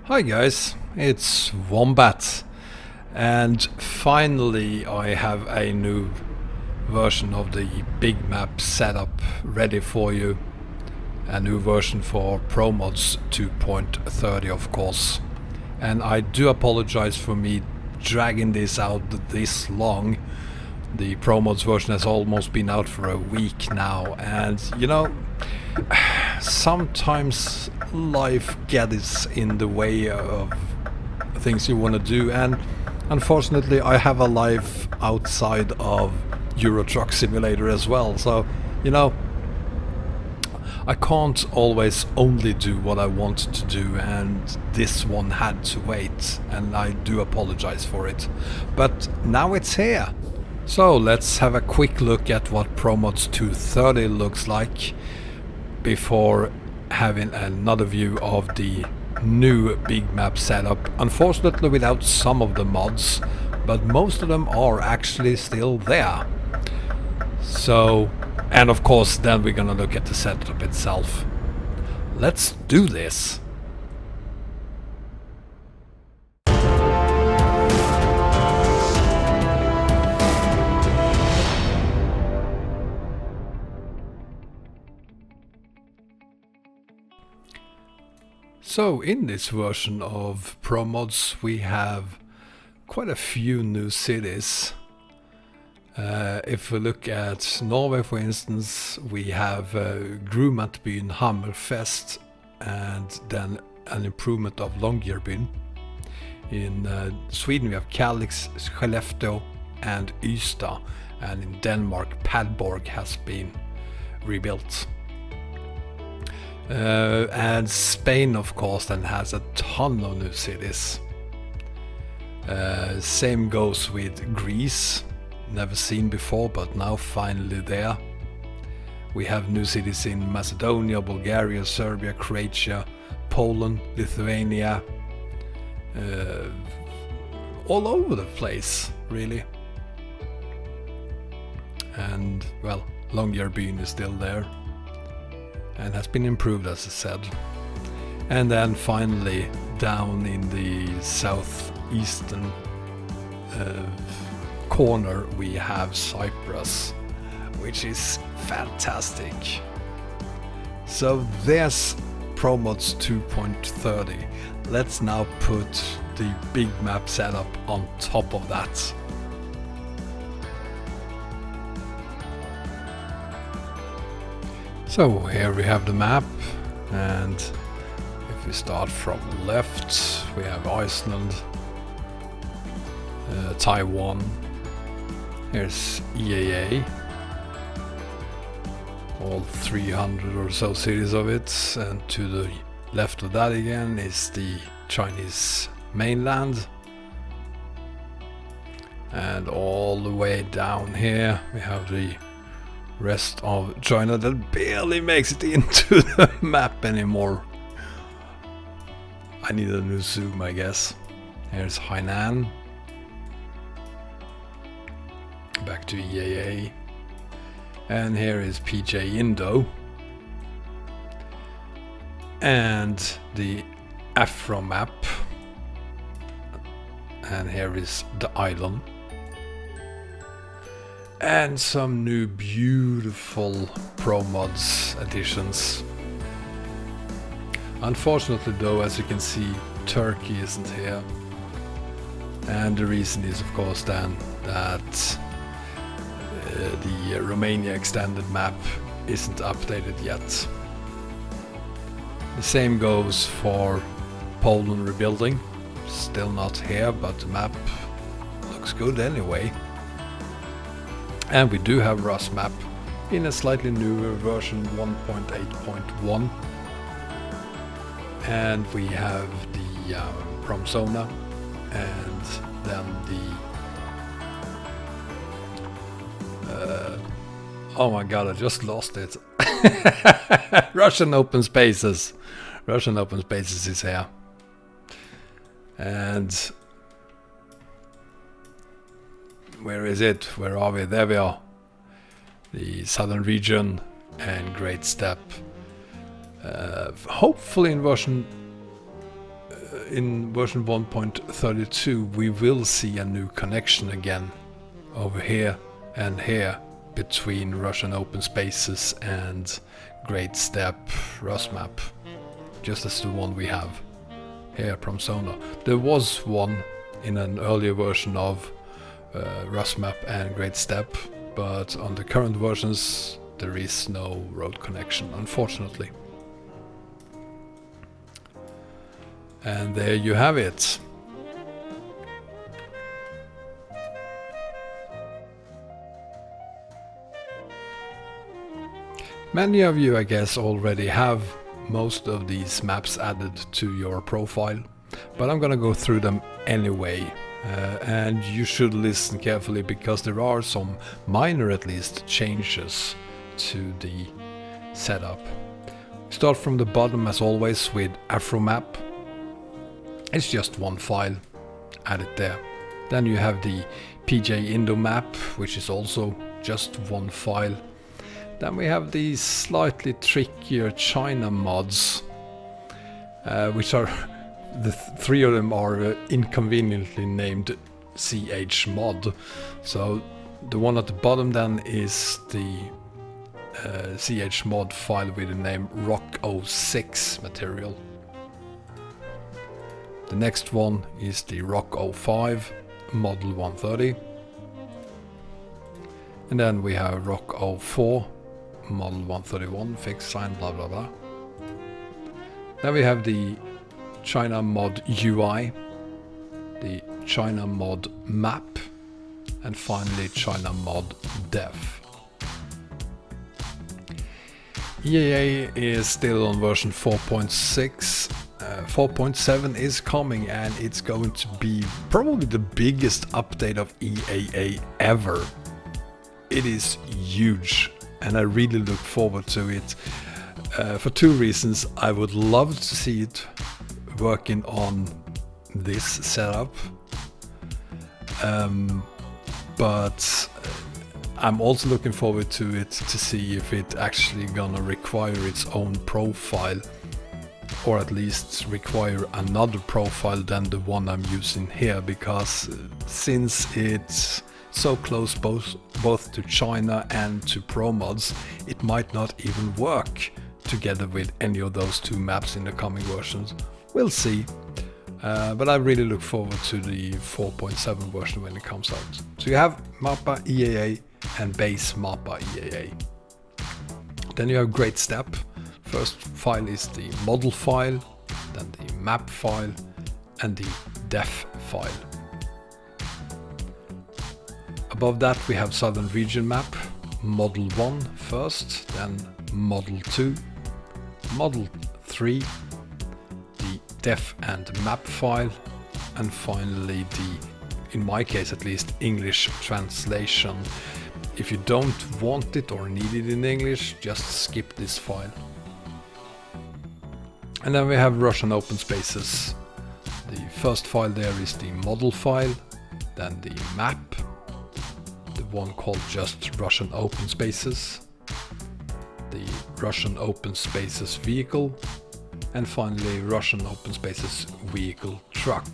Hi guys, it's Wombat, and finally I have a new version of the big map setup ready for you. A new version for ProMods 2.30 of course. And I do apologize for me dragging this out this long. The ProMods version has almost been out for a week now, and you know, sometimes life gets in the way of things you want to do, and unfortunately I have a life outside of Euro Truck Simulator as well, so you know, I can't always only do what I want to do, and this one had to wait, and I do apologize for it. But now it's here. So let's have a quick look at what ProMods 2.30 looks like before having another view of the new big map setup. Unfortunately without some of the mods, but most of them are actually still there. So, and of course then we're gonna look at the setup itself. Let's do this! So in this version of ProMods we have quite a few new cities. If we look at Norway for instance, we have Grumatbyen Hammerfest, and then an improvement of Longyearbyen. In Sweden we have Kalix, Skellefteå and Ystad, and in Denmark Padborg has been rebuilt. And Spain of course then has a ton of new cities. Same goes with Greece, never seen before but now finally there. We have new cities in Macedonia, Bulgaria, Serbia, Croatia, Poland, Lithuania, all over the place really. And well, Longyearbyen is still there and has been improved as I said. And then finally down in the southeastern corner we have Cyprus, which is fantastic. So there's ProMods 2.30. Let's now put the big map setup on top of that. So here we have the map, and if we start from left we have Iceland, Taiwan, here's EAA, all 300 or so cities of it, and to the left of that again is the Chinese mainland, and all the way down here we have the rest of China that barely makes it into the map anymore. I need a new zoom I guess. Here's Hainan, back to EAA, and here is PJ Indo, and the Afromap, and here is the island. And some new beautiful ProMods additions. Unfortunately though, as you can see, Turkey isn't here. And the reason is of course then that the Romania extended map isn't updated yet. The same goes for Poland rebuilding. Still not here, but the map looks good anyway. And we do have Rusmap in a slightly newer version 1.8.1, and we have the Promzona, and then the oh my god, I just lost it. Russian Open Spaces. Russian Open Spaces is here, and where is it? Where are we? There we are. The southern region and Great Steppe. Hopefully in version in version 1.32 we will see a new connection again over here and here between Russian open spaces and Great Steppe Rusmap, just as the one we have here, Promzona. There was one in an earlier version of Rusmap and Great Steppe, but on the current versions there is no road connection, unfortunately. And there you have it. Many of you, I guess, already have most of these maps added to your profile, but I'm gonna go through them anyway. And you should listen carefully, because there are some minor, at least, changes to the setup. Start from the bottom as always with Afromap. It's just one file, add it there. Then you have the PJ Indo map, which is also just one file. Then we have these slightly trickier China mods, which are, the three of them are inconveniently named CH Mod. So the one at the bottom then is the CH Mod file with the name Rock06 material. The next one is the Rock05 model 130. And then we have Rock04 model 131 fixed sign blah blah blah. Then we have the China Mod UI, the China Mod Map, and finally China Mod Def. EAA is still on version 4.6. 4.7 is coming, and it's going to be probably the biggest update of EAA ever. It is huge, and I really look forward to it for two reasons. I would love to see it working on this setup, but I'm also looking forward to it to see if it actually gonna require its own profile, or at least require another profile than the one I'm using here, because since it's so close both to China and to ProMods, it might not even work together with any of those two maps in the coming versions. We'll see, but I really look forward to the 4.7 version when it comes out. So you have Mappa EAA and base Mappa EAA. Then you have Great Steppe. First file is the model file, then the map file, and the def file. Above that we have Southern Region map, model 1 first, then model 2, model 3, the def and map file, and finally the, in my case at least, English translation. If you don't want it or need it in English, just skip this file. And then we have Russian open spaces. The first file there is the model file, then the map, the one called just Russian open spaces, the Russian open spaces vehicle, and finally Russian open spaces vehicle truck.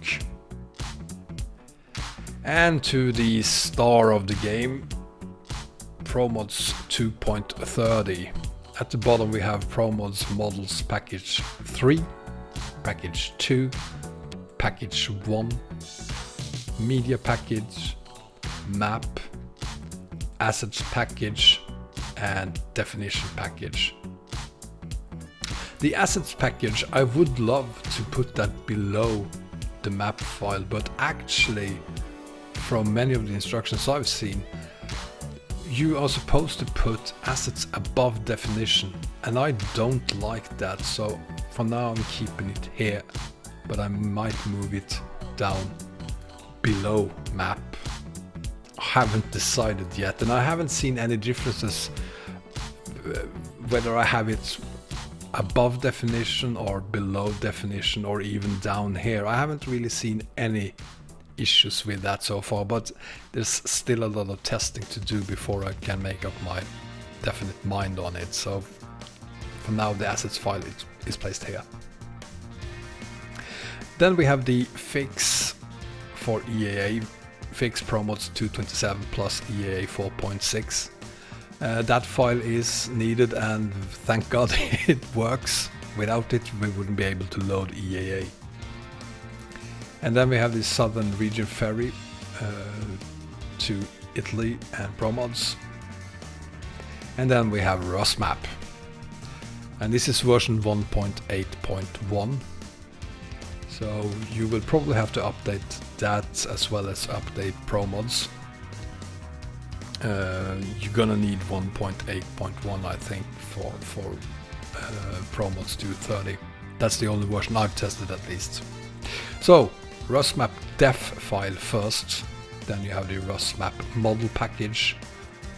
And to the star of the game, Promods 2.30. At the bottom we have Promods models package 3, package 2, package 1, media package, map, assets package, and definition package. The assets package, I would love to put that below the map file, but actually from many of the instructions I've seen, you are supposed to put assets above definition, and I don't like that, so for now I'm keeping it here, but I might move it down below map. I haven't decided yet, and I haven't seen any differences whether I have it above definition or below definition or even down here. I haven't really seen any issues with that so far, but there's still a lot of testing to do before I can make up my definite mind on it. So for now the assets file is placed here. Then we have the fix for EAA Fix Promods 227 plus EAA 4.6. That file is needed, and thank God it works. Without it we wouldn't be able to load EAA. And then we have the Southern Region Ferry to Italy and Promods. And then we have Rusmap. And this is version 1.8.1. So you will probably have to update that as well as update Promods. You're gonna need 1.8.1 I think for Promods 230. That's the only version I've tested at least. So Rusmap def file first, then you have the Rusmap model package,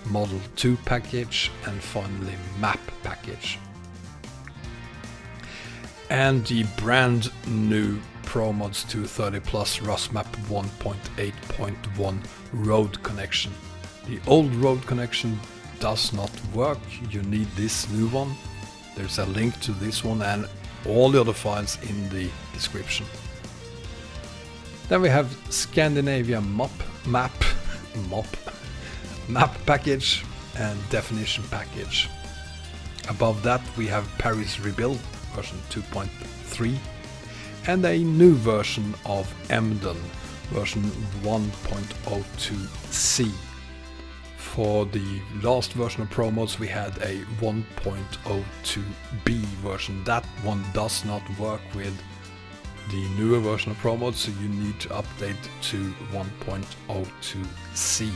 model 2 package, and finally map package. And the brand new Promods 230 plus Rusmap 1.8.1 road connection. The old road connection does not work, you need this new one. There's a link to this one and all the other files in the description. Then we have Scandinavia map package and definition package. Above that we have Paris Rebuild version 2.3 and a new version of Emden version 1.02c. For the last version of Promods we had a 1.02b version. That one does not work with the newer version of Promods, so you need to update to 1.02c.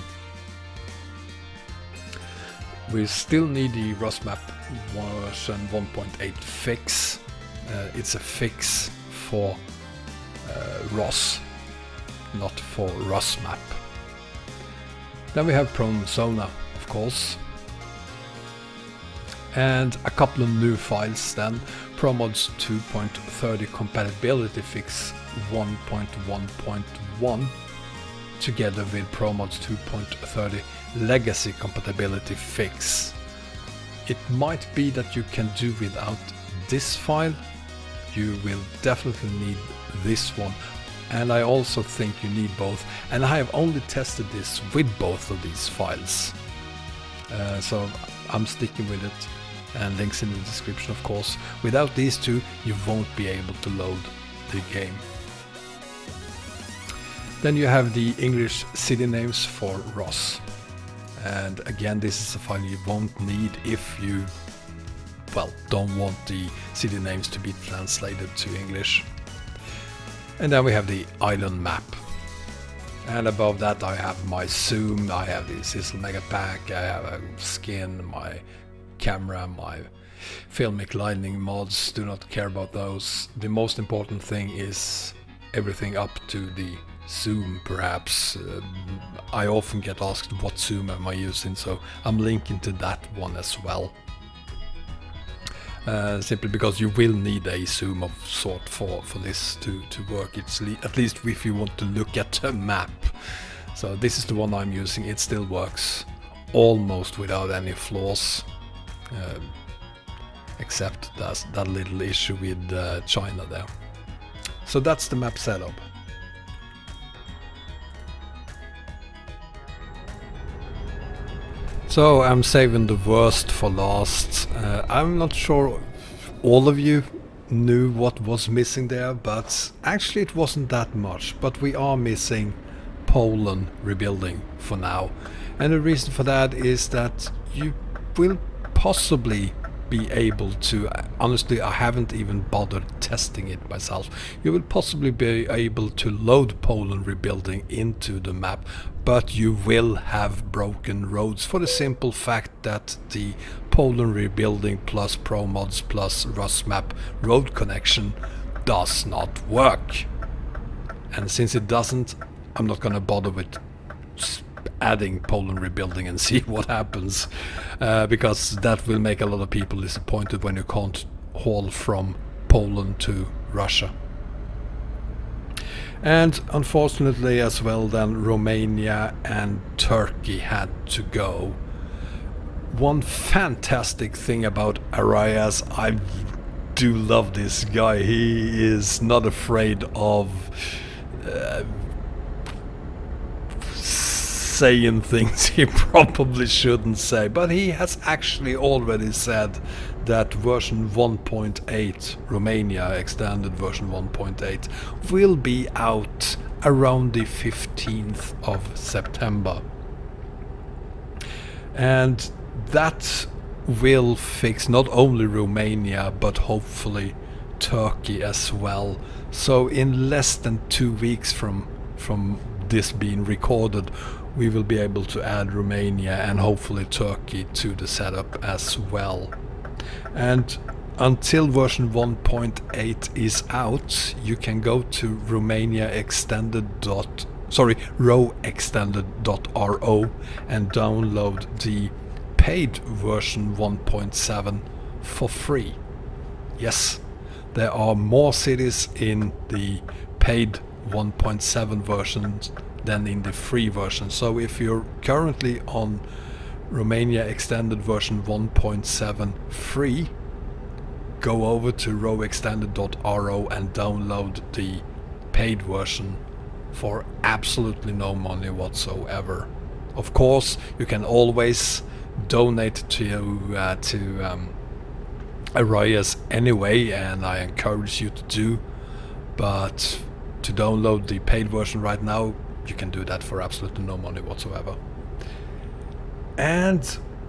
We still need the Rusmap version 1.8 fix. It's a fix for Rus, not for Rusmap. Then we have Promzona, of course. And a couple of new files then. Promods 2.30 compatibility fix 1.1.1 together with Promods 2.30 legacy compatibility fix. It might be that you can do without this file. You will definitely need this one. And I also think you need both. And I have only tested this with both of these files. So I'm sticking with it. And links in the description, of course. Without these two, you won't be able to load the game. Then you have the English city names for Rus. And again, this is a file you won't need if you, well, don't want the city names to be translated to English. And then we have the island map. And above that I have my zoom, I have the Sizzle Mega Pack, I have a skin, my camera, my filmic lighting mods. Do not care about those. The most important thing is everything up to the zoom, perhaps. I often get asked what zoom am I using, so I'm linking to that one as well. Simply because you will need a zoom of sort for this to work. It's at least if you want to look at a map. So this is the one I'm using. It still works almost without any flaws, except that little issue with China there. So that's the map setup. So I'm saving the worst for last. I'm not sure all of you knew what was missing there, but actually it wasn't that much. But we are missing Poland rebuilding for now. And the reason for that is that you will possibly be able to, honestly I haven't even bothered testing it myself, you will possibly be able to load Poland rebuilding into the map, but you will have broken roads for the simple fact that the Poland rebuilding plus Promods plus Rusmap road connection does not work. And since it doesn't, I'm not gonna bother with adding Poland rebuilding and see what happens, because that will make a lot of people disappointed when you can't haul from Poland to Russia. And unfortunately as well then Romania and Turkey had to go. One fantastic thing about Arias, I do love this guy. He is not afraid of saying things he probably shouldn't say, but he has actually already said that version 1.8, Romania extended version 1.8, will be out around the 15th of September. And that will fix not only Romania but hopefully Turkey as well. So in less than 2 weeks from this being recorded, we will be able to add Romania and hopefully Turkey to the setup as well. And until version 1.8 is out, you can go to rowextended.ro and download the paid version 1.7 for free. Yes, there are more cities in the paid 1.7 versions than in the free version. So if you're currently on Romania extended version 1.7 free, go over to rowextended.ro and download the paid version for absolutely no money whatsoever. Of course, you can always donate to Arias anyway, and I encourage you to do, but to download the paid version right now, you can do that for absolutely no money whatsoever. And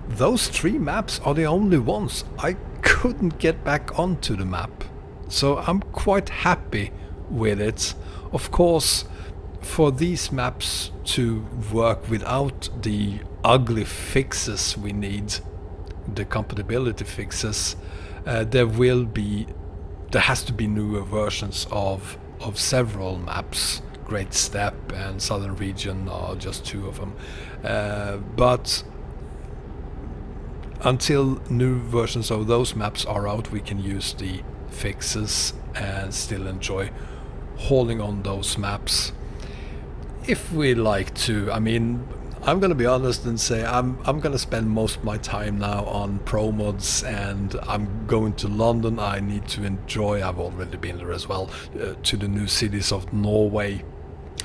those 3 maps are the only ones. I couldn't get back onto the map, so I'm quite happy with it. Of course, for these maps to work without the ugly fixes we need, the compatibility fixes, there has to be newer versions of several maps. Great Steppe and Southern Region are just 2 of them, but until new versions of those maps are out, we can use the fixes and still enjoy hauling on those maps if we like to. I mean, I'm gonna be honest and say I'm gonna spend most of my time now on ProMods, and I'm going to London. I need to enjoy, I've already been there as well, to the new cities of Norway.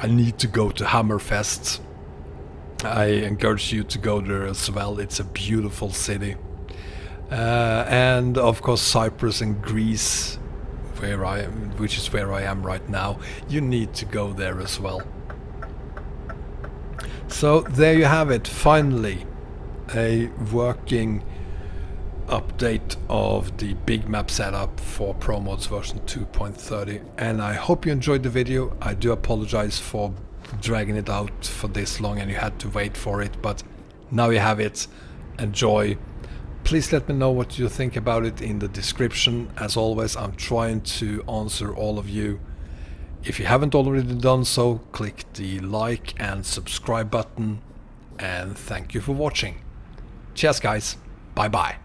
I need to go to Hammerfest. I encourage you to go there as well. It's a beautiful city. And of course Cyprus and Greece, which is where I am right now. You need to go there as well. So there you have it, finally a working update of the big map setup for ProMods version 2.30, and I hope you enjoyed the video. I do apologize for dragging it out for this long and you had to wait for it, but now you have it. Enjoy. Please let me know what you think about it in the description. As always, I'm trying to answer all of you. If you haven't already done so, click the like and subscribe button, and thank you for watching. Cheers guys, bye bye.